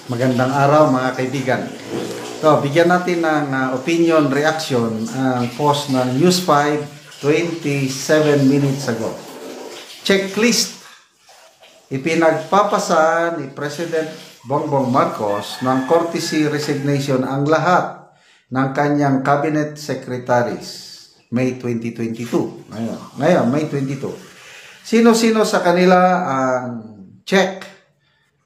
Magandang araw mga kaibigan. So, bigyan natin ng opinion reaction ang post ng News 5 27 minutes ago. Checklist. Ipinagpapasa ni President Bongbong Marcos ng courtesy resignation ang lahat ng kanyang cabinet secretaries. May 2022. Ngayon, May 22. Sino-sino sa kanila ang check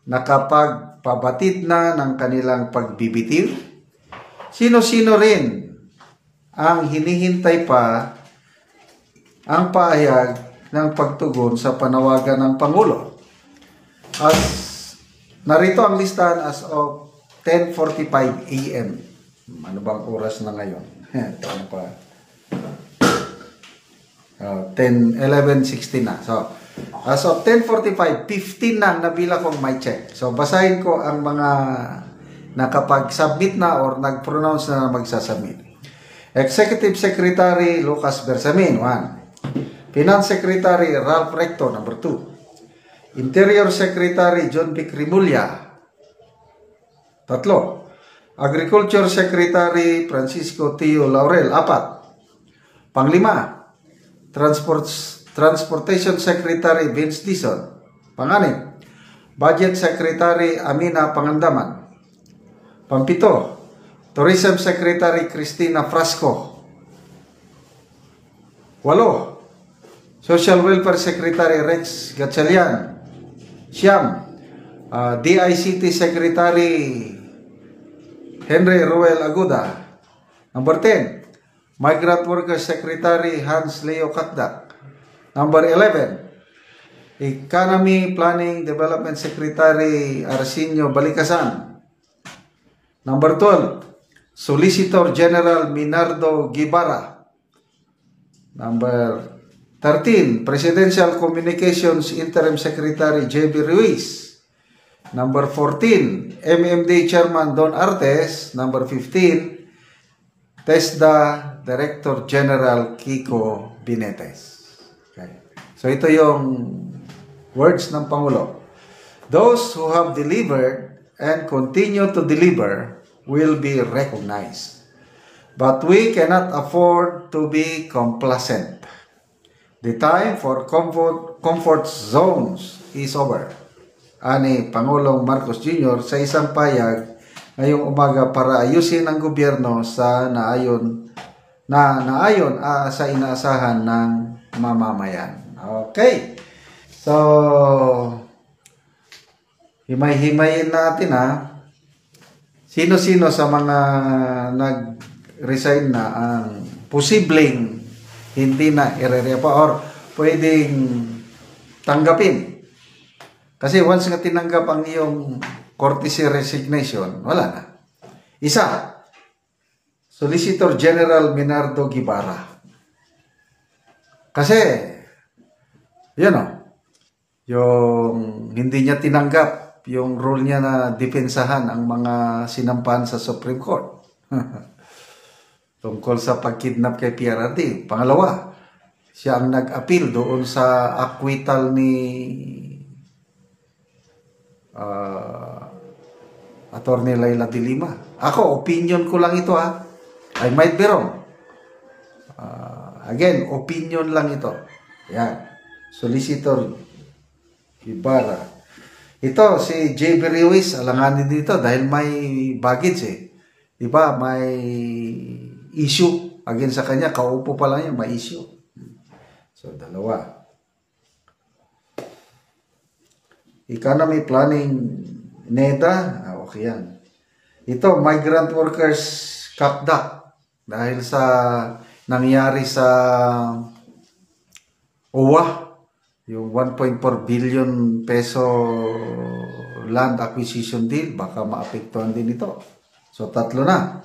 nakapagpabatid na ng kanilang pagbibitiw? Sino-sino rin ang hinihintay pa ang pahayag ng pagtugon sa panawagan ng Pangulo? As narito ang listahan as of 10:45 AM. Ano bang oras na ngayon? 11:16 na. So, as of 10:45, 15 na nabila kong may check. So, basahin ko ang mga nakapag-submit na or nag-pronounce na magsasubmit. Executive Secretary Lucas Bersamin, 1. Finance Secretary Ralph Recto, number 2. Interior Secretary John Vic Rimulya, 3. Agriculture Secretary Francisco Tio Laurel, 4. Panglima, Transportation Secretary Vince Dizon, 5. Budget Secretary Amina Pangandaman, 7. Tourism Secretary Cristina Frasco, 8. Social Welfare Secretary Rex Gatchalian, 9. DICT Secretary Henry Ruel Aguda, number 10. Migrant Workers Secretary Hans Leo Katdak, number 11. Economy Planning Development Secretary Arsenio Balikasan, number 12. Solicitor General Minardo Guibarra, number 13. Presidential Communications Interim Secretary J.B. Ruiz, number 14. MMD Chairman Don Artes, number 15. TESDA Director General Kiko Binetes. Okay. So ito yung words ng Pangulo. Those who have delivered and continue to deliver will be recognized. But we cannot afford to be complacent. The time for comfort zones is over. Ani Pangulong Marcos Jr. sa isang payag ngayong umaga para ayusin ang gobyerno sa naayon sa inaasahan ng mamamayan. Okay. So, himay-himayin natin sino-sino sa mga nag-resign na ang posibleng hindi na irerepa or pwedeng tanggapin. Kasi once nga tinanggap ang iyong courtesy resignation, wala na. Isa, Solicitor General Minardo Guibarra. Kasi, yung hindi niya tinanggap yung rule niya na depensahan ang mga sinampahan sa Supreme Court. Tungkol sa pagkidnap kay PRRD. Pangalawa, siya ang nag-appeal doon sa acquittal ni Attorney Laila de Lima. Ako, opinion ko lang ito I might be wrong. Again, opinion lang ito. Yan. Solicitor Ibarra. Ito, si J.B. Ruiz, alanganin dito dahil may baggage Diba? May issue. Again sa kanya, kaupo pa lang yan, may issue. So, dalawa. Economy Planning NEDA, okay yan. Ito, Migrant Workers Kakdak. Dahil sa nangyari sa OWA, yung 1.4 billion peso land acquisition deal, baka maapektuhan din ito. So, 3 na.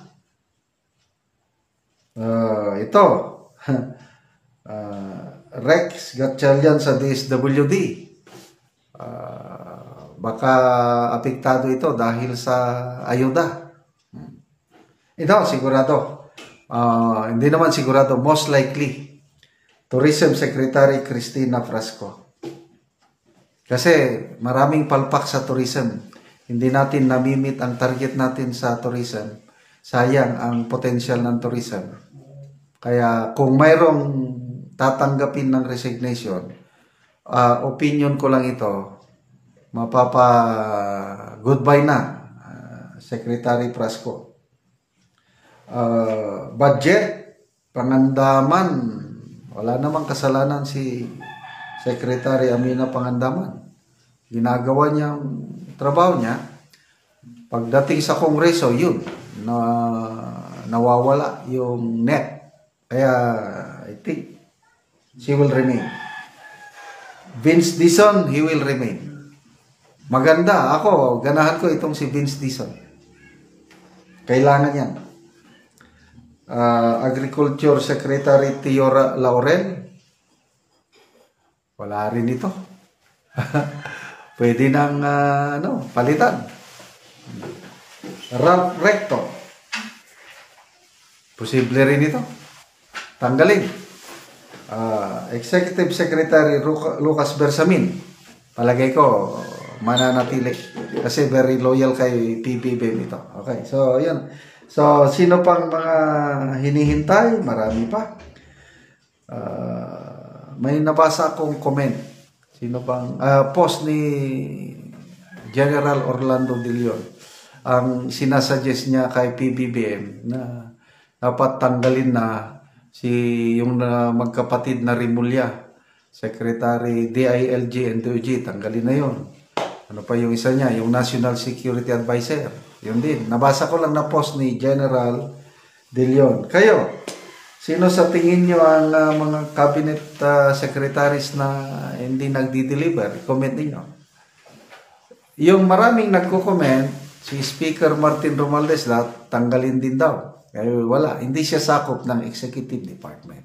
Ito, Rex Gatchalian sa DSWD. Baka apektado ito dahil sa ayuda. Ito, sigurado. Hindi naman sigurado, most likely. Tourism Secretary Cristina Frasco. Kasi maraming palpak sa tourism. hindi natin namimit ang target natin sa tourism, sayang ang potential ng tourism. Kaya kung mayroong tatanggapin ng resignation, opinion ko lang ito, goodbye na, Secretary Prasco. Budget, Pangandaman, wala namang kasalanan si Secretary Amina Pangandaman. Ginagawa niyang trabaho niya. Pagdating sa Kongreso, yun, nawawala yung net. Kaya, I think, she will remain. Vince Dizon, he will remain. Maganda. Ako, ganahan ko itong si Vince Dizon. Kailangan yan. Agriculture Secretary Tiora Laurel, wala rin ito. Pwede nang palitan. Ralph Recto, posible rin ito. Tanggalin. Executive Secretary Lucas Bersamin, palagay ko mananatili kasi very loyal kay PBBM ito. Okay, so yan. So sino pang mga hinihintay? Marami pa. May nabasa akong comment. Sino pang post ni General Orlando De Leon. Ang sinasuggest niya kay PBBM na dapat tanggalin na yung magkapatid na Rimulya, Secretary DILG and DOJ, tanggalin na yon. Ano pa yung isa niya, yung National Security Advisor, yun din. Nabasa ko lang na post ni General De Leon. Kayo, sino sa tingin nyo ang mga cabinet secretaries na hindi nagdi-deliver? Comment ninyo. Yung maraming nagko-comment, si Speaker Martin Romualdez tanggalin din daw. Wala, hindi siya sakop ng executive department.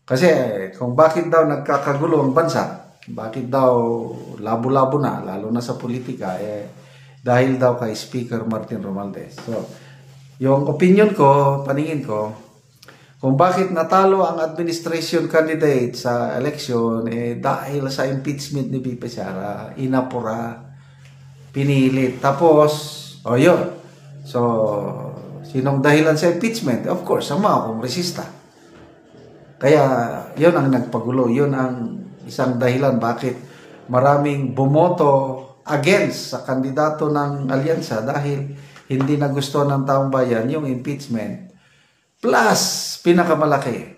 Kasi kung bakit daw nagkakagulo ang bansa, bakit daw labo-labo na, lalo na sa politika, dahil daw kay Speaker Martin Romualdez. So, yung opinion ko, paningin ko, kung bakit natalo ang administration candidate sa election, dahil sa impeachment ni VP Sara, inapura, pinilit. Tapos, yun. So, sinong dahilan sa impeachment? Of course, ang mga kongresista. Kaya, yun ang nagpagulo. Yun ang isang dahilan bakit maraming bumoto against sa kandidato ng alyansa dahil hindi na gusto ng taong bayan yung impeachment. Plus, pinakamalaki,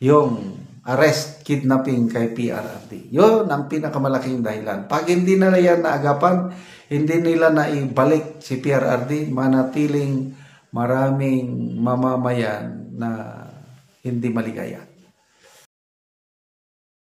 yung arrest, kidnapping kay PRRD. Yun ang pinakamalaking dahilan. Pag hindi na yan naagapan, hindi nila naibalik si PRRD, manatiling maraming mamamayan na hindi maligaya.